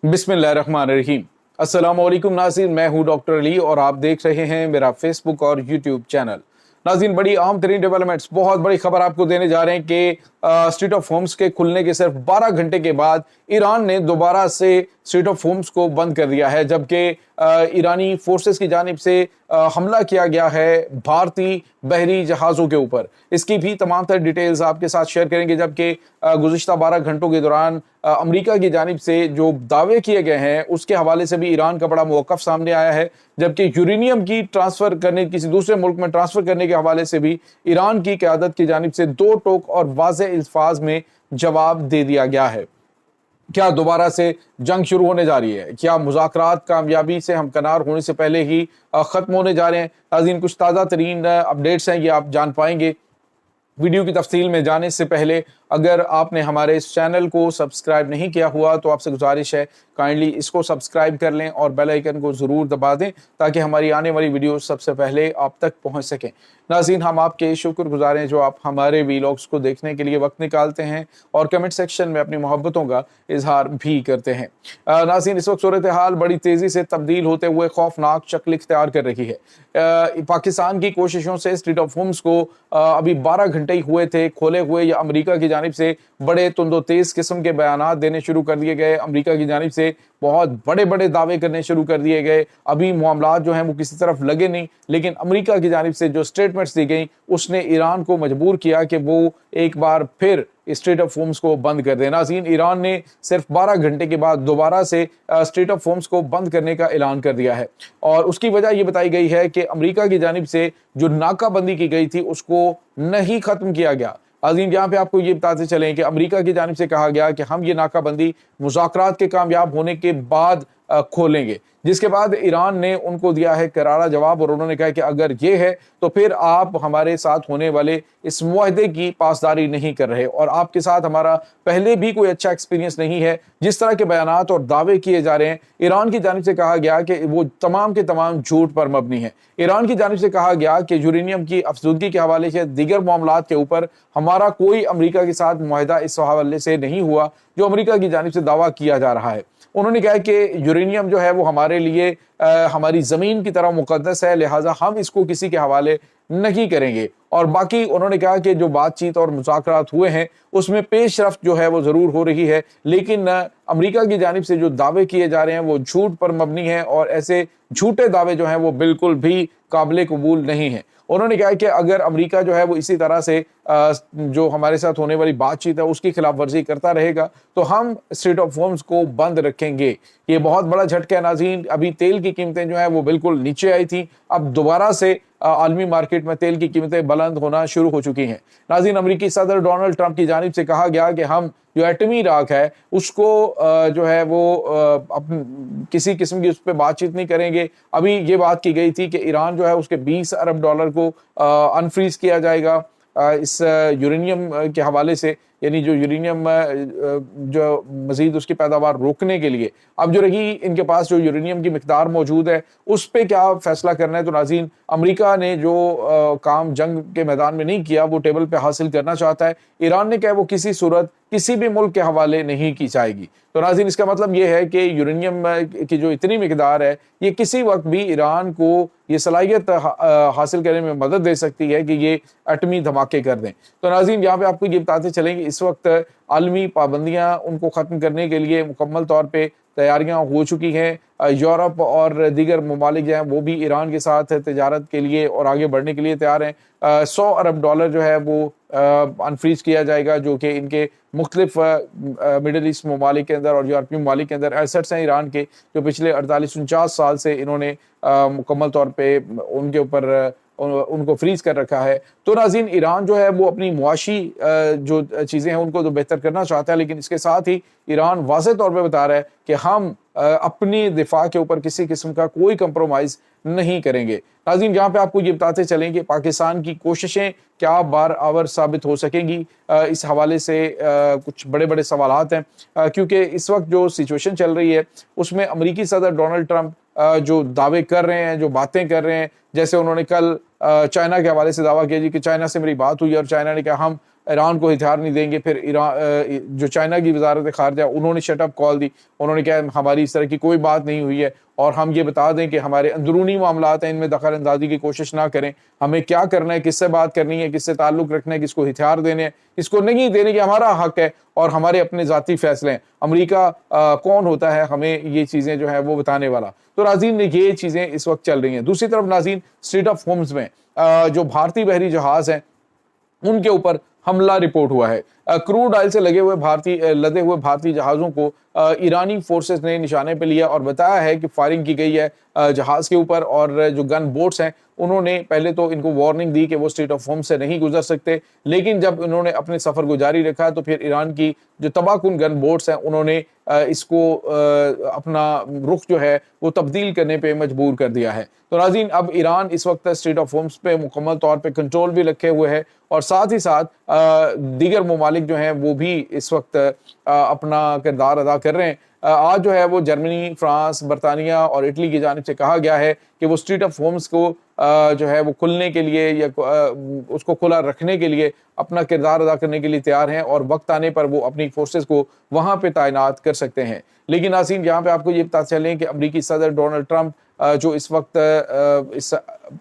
बिस्मिल्लाहिर्रहमानिर्रहीम। अस्सलाम वालेकुम नाज़रीन, मैं हूं डॉक्टर अली और आप देख रहे हैं मेरा फेसबुक और यूट्यूब चैनल। नाज़रीन, बड़ी अहम तरीन डेवलपमेंट्स, बहुत बड़ी खबर आपको देने जा रहे हैं कि स्ट्रीट ऑफ होम्स के खुलने के सिर्फ 12 घंटे के बाद ईरान ने दोबारा से स्ट्रीट ऑफ होम्स को बंद कर दिया है, जबकि ईरानी फोर्सेस की जानिब से हमला किया गया है भारतीय बहरी जहाज़ों के ऊपर। इसकी भी तमाम तर डिटेल्स आपके साथ शेयर करेंगे, जबकि गुज़िश्ता 12 घंटों के दौरान अमेरिका की जानिब से जो दावे किए गए हैं उसके हवाले से भी ईरान का बड़ा मौक़िफ़ सामने आया है, जबकि यूरेनियम की ट्रांसफ़र करने, किसी दूसरे मुल्क में ट्रांसफ़र करने के हवाले से भी ईरान की क़यादत की जानिब से दो टोक और वाज़ेह अल्फाज में जवाब दे दिया गया है। क्या दोबारा से जंग शुरू होने जा रही है? क्या मुज़ाकरात कामयाबी से हमकनार होने से पहले ही ख़त्म होने जा रहे हैं? नाज़रीन, कुछ ताज़ा तरीन अपडेट्स हैं, ये आप जान पाएंगे। वीडियो की तफसील में जाने से पहले अगर आपने हमारे इस चैनल को सब्सक्राइब नहीं किया हुआ तो आपसे गुजारिश है, काइंडली इसको सब्सक्राइब कर लें और बेल आइकन को ज़रूर दबा दें ताकि हमारी आने वाली वीडियो सबसे पहले आप तक पहुंच सकें। नाज़रीन, हम आपके शुक्रगुज़ार हैं जो आप हमारे वीलॉग्स को देखने के लिए वक्त निकालते हैं और कमेंट सेक्शन में अपनी मोहब्बतों का इजहार भी करते हैं। नाज़रीन, इस वक्त सूरत हाल बड़ी तेज़ी से तब्दील होते हुए खौफनाक शक्ल इख्तियार कर रही है। पाकिस्तान की कोशिशों से स्ट्रीट ऑफ होम्स को अभी 12 घंटे ही हुए थे खोले हुए, या अमेरिका की जानिब से बड़े तुंदो तेज किस्म के बयानात देने शुरू कर दिए गए। अमेरिका की जानिब से बहुत बड़े बड़े दावे करने शुरू कर दिए गए। अभी मामलात जो हैं वो किसी तरफ लगे नहीं, लेकिन अमेरिका की जानिब से जो स्टेटमेंट्स दी गई उसने ईरान को मजबूर किया कि वो एक बार फिर स्ट्रीट ऑफ होम्स को बंद कर दें। नाज़रीन, ईरान ने सिर्फ 12 घंटे के बाद दोबारा से स्ट्रीट ऑफ होम्स को बंद करने का ऐलान कर दिया है, और उसकी वजह यह बताई गई है कि अमेरिका की जानिब से जो नाकाबंदी की गई थी उसको नहीं खत्म किया गया। नाज़रीन, यहाँ पे आपको ये बताते चलें कि अमेरिका की जानिब से कहा गया कि हम ये नाकाबंदी मुज़ाकरात के कामयाब होने के बाद खोलेंगे, जिसके बाद ईरान ने उनको दिया है करारा जवाब, और उन्होंने कहा कि अगर ये है तो फिर आप हमारे साथ होने वाले इस मुआहदे की पासदारी नहीं कर रहे, और आपके साथ हमारा पहले भी कोई अच्छा एक्सपीरियंस नहीं है। जिस तरह के बयानात और दावे किए जा रहे हैं, ईरान की जानिब से कहा गया कि वो तमाम के तमाम झूठ पर मबनी है। ईरान की जानिब से कहा गया कि यूरेनियम की अफसुदगी के हवाले से दीगर मामलात के ऊपर हमारा कोई अमेरिका के साथ मुआहदा इस हवाले से नहीं हुआ जो अमेरिका की जानिब से दावा किया जा रहा है। उन्होंने कहा कि यूरेनियम जो है वो हमारे लिए हमारी ज़मीन की तरह मुकद्दस है, लिहाजा हम इसको किसी के हवाले नहीं करेंगे। और बाकी उन्होंने कहा कि जो बातचीत और मुज़ाकरात हुए हैं उसमें पेशरफ्त जो है वो ज़रूर हो रही है, लेकिन अमेरिका की जानिब से जो दावे किए जा रहे हैं वो झूठ पर मबनी है, और ऐसे झूठे दावे जो हैं वो बिल्कुल भी काबिल कबूल नहीं है। उन्होंने कहा कि अगर अमेरिका जो है वो इसी तरह से जो हमारे साथ होने वाली बातचीत है उसकी खिलाफ वर्जी करता रहेगा तो हम स्ट्रीट ऑफ होम्स को बंद रखेंगे। ये बहुत बड़ा झटका है। नाज़रीन, अभी तेल की कीमतें जो है वो बिल्कुल नीचे आई थी, अब दोबारा से आलमी मार्केट में तेल की कीमतें बुलंद होना शुरू हो चुकी हैं। नाज़रीन, अमेरिकी सदर डोनाल्ड ट्रंप की जानिब से कहा गया कि हम जो एटमी राख है उसको जो है वो किसी किस्म की उस पर बातचीत नहीं करेंगे। अभी ये बात की गई थी कि ईरान जो है उसके 20 अरब डॉलर को अनफ्रीज किया जाएगा इस यूरेनियम के हवाले से, यानी जो यूरेनियम जो मजीद उसकी पैदावार रोकने के लिए अब जो रही इनके पास जो यूरेनियम की मिकदार मौजूद है उस पर क्या फैसला करना है। तो नाज़रीन, अमेरिका ने जो काम जंग के मैदान में नहीं किया वो टेबल पे हासिल करना चाहता है। ईरान ने कहा वो किसी सूरत किसी भी मुल्क के हवाले नहीं की जाएगी। तो नाज़रीन, इसका मतलब ये है कि यूरेनियम की जो इतनी मिकदार है ये किसी वक्त भी ईरान को ये सलाहियत हासिल करने में मदद दे सकती है कि ये एटमी धमाके कर दें। तो नाज़रीन, यहाँ पे आपको ये बताते चलेंगे इस वक्त आलमी पाबंदियाँ उनको ख़त्म करने के लिए मुकम्मल तौर पर तैयारियां हो चुकी हैं। यूरोप और दीगर ममालिक जो हैं वो भी ईरान के साथ तिजारत के लिए और आगे बढ़ने के लिए तैयार हैं। 100 अरब डॉलर जो है वो अनफ्रीज किया जाएगा, जो कि इनके मुख्तलिफ मिडल ईस्ट ममालिक के अंदर और यूरोपीय ममालिक के अंदर एसेट्स हैं ईरान के, जो पिछले 48-49 साल से इन्होंने मुकम्मल तौर पर उनके ऊपर उनको फ्रीज कर रखा है। तो नाज़रीन, ईरान जो है वो अपनी मुआशी जो चीज़ें हैं उनको तो बेहतर करना चाहता है, लेकिन इसके साथ ही ईरान वाज़ेह तौर पे बता रहा है कि हम अपनी दिफा के ऊपर किसी किस्म का कोई कंप्रोमाइज़ नहीं करेंगे। नाज़रीन, यहाँ पे आपको ये बताते चलें कि पाकिस्तान की कोशिशें क्या बार आवर साबित हो सकेंगी, इस हवाले से कुछ बड़े बड़े सवालात हैं, क्योंकि इस वक्त जो सिचुएशन चल रही है उसमें अमेरिकी सदर डोनाल्ड ट्रंप जो दावे कर रहे हैं, जो बातें कर रहे हैं, जैसे उन्होंने कल चाइना के हवाले से दावा किया जी कि चाइना से मेरी बात हुई और चाइना ने कहा हम ईरान को हथियार नहीं देंगे। फिर ईरान जो चाइना की वजारत खारजा उन्होंने शट अप कॉल दी, उन्होंने कहा हमारी इस तरह की कोई बात नहीं हुई है और हम ये बता दें कि हमारे अंदरूनी मामलात हैं, इनमें दखल अंदाजी की कोशिश ना करें, हमें क्या करना है, किससे बात करनी है, किससे ताल्लुक़ रखना है, किसको हथियार देने हैं, किसको नहीं देने की हमारा हक है और हमारे अपने ज़ाती फैसले हैं। अमेरिका कौन होता है हमें ये चीज़ें जो है वो बताने वाला। तो नाज़रीन ये चीज़ें इस वक्त चल रही हैं। दूसरी तरफ नाज़रीन स्ट्रेट ऑफ होर्मुज़ में जो भारतीय बहरी जहाज़ हैं उनके ऊपर हमला रिपोर्ट हुआ है। क्रूड ऑयल से लदे हुए भारतीय जहाज़ों को ईरानी फोर्सेस ने निशाने पे लिया और बताया है कि फायरिंग की गई है जहाज़ के ऊपर। और जो गन बोट्स हैं उन्होंने पहले तो इनको वार्निंग दी कि वो स्ट्रेट ऑफ होर्मुज़ से नहीं गुजर सकते, लेकिन जब उन्होंने अपने सफ़र को जारी रखा तो फिर ईरान की जो तबाहकुन गन बोट्स हैं उन्होंने इसको अपना रुख जो है वो तब्दील करने पे मजबूर कर दिया है। तो नाज़रीन अब ईरान इस वक्त स्ट्रेट ऑफ होर्मुज़ पे मुकम्मल तौर पे कंट्रोल भी रखे हुए है और साथ ही साथ दीगर ममालिक जो हैं वो भी इस वक्त अपना किरदार अदा कर रहे हैं। आज जो है वो जर्मनी, फ्रांस, बरतानिया और इटली की जानिब से कहा गया है कि वो स्ट्रेट ऑफ होर्मुज़ को जो है वो खुलने के लिए या उसको खुला रखने के लिए अपना किरदार अदा करने के लिए तैयार हैं और वक्त आने पर वो अपनी फोर्सेस को वहाँ पे तैनात कर सकते हैं। लेकिन नाज़रीन यहाँ पे आपको ये पता चलें कि अमरीकी सदर डोनाल्ड ट्रंप जो इस वक्त इस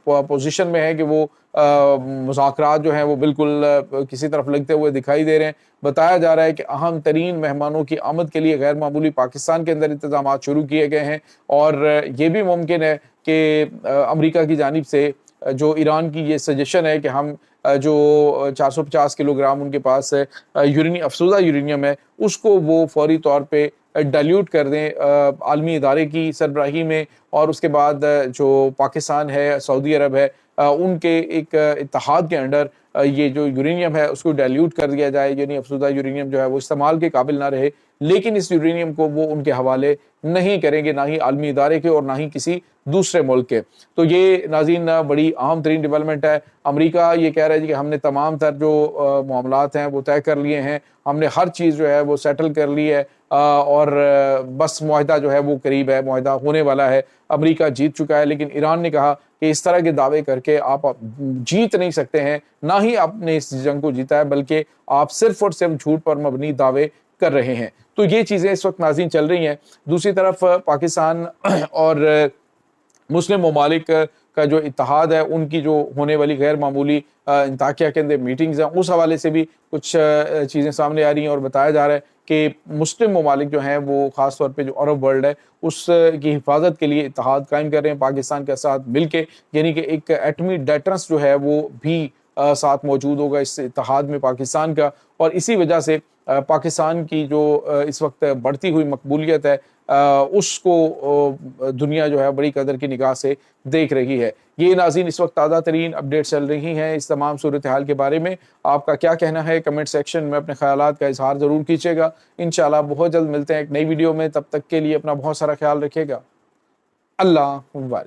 पोजीशन में है कि वो मुज़ाकरात जो हैं वो बिल्कुल किसी तरफ लगते हुए दिखाई दे रहे हैं। बताया जा रहा है कि अहम तरीन मेहमानों की आमद के लिए गैर मामूली पाकिस्तान के अंदर इंतजामात शुरू किए गए हैं और ये भी मुमकिन है कि अमेरिका की जानिब से जो ईरान की ये सजेशन है कि हम जो 450 किलोग्राम उनके पास अफसुदा यूरेनियम है उसको वो फौरी तौर पे डाइल्यूट कर दें आलमी इदारे की सरबराही में और उसके बाद जो पाकिस्तान है, सऊदी अरब है, उनके एक इत्तेहाद के अंडर ये जो यूरेनियम है उसको डाइल्यूट कर दिया जाए, यानी अफसुदा यूरेनियम जो है वो इस्तेमाल के काबिल ना रहे। लेकिन इस यूरेनियम को वो उनके हवाले नहीं करेंगे, ना ही आलमी इदारे के और ना ही किसी दूसरे मुल्क के। तो ये नाज़रीन बड़ी अहम तरीन डेवलपमेंट है। अमेरिका ये कह रहा है कि हमने तमाम तर जो मामलात हैं वो तय कर लिए हैं, हमने हर चीज़ जो है वो सेटल कर ली है और बस मुआहदा जो है वो करीब है, मुआहदा होने वाला है, अमेरिका जीत चुका है। लेकिन ईरान ने कहा कि इस तरह के दावे करके आप जीत नहीं सकते हैं, ना ही आपने इस जंग को जीता है, बल्कि आप सिर्फ और सिर्फ झूठ पर मबनी दावे कर रहे हैं। तो ये चीज़ें इस वक्त नाज़रीन चल रही हैं। दूसरी तरफ पाकिस्तान और मुस्लिम ममालिक का जो इत्तेहाद है उनकी जो होने वाली गैर मामूली अंताकिया के अंदर मीटिंग्स हैं उस हवाले से भी कुछ चीज़ें सामने आ रही हैं और बताया जा रहा है कि मुस्लिम ममालिक जो हैं वो ख़ास तौर पे जो अरब वर्ल्ड है उसकी हिफाजत के लिए इत्तेहाद कायम कर रहे हैं पाकिस्तान के साथ मिल के, यानी कि एक एटमी डेटरेंस जो है वो भी साथ मौजूद होगा इस इत्तेहाद में पाकिस्तान का। और इसी वजह से पाकिस्तान की जो इस वक्त बढ़ती हुई मकबूलियत है उसको दुनिया जो है बड़ी कदर की निगाह से देख रही है। ये नाज़रीन इस वक्त ताज़ा तरीन अपडेट चल रही हैं इस तमाम सूरत हाल के बारे में। आपका क्या कहना है कमेंट सेक्शन में अपने ख्यालात का इजहार ज़रूर कीजिएगा। इंशाल्लाह बहुत जल्द मिलते हैं एक नई वीडियो में, तब तक के लिए अपना बहुत सारा ख्याल रखिएगा। अल्लाह मुबारक।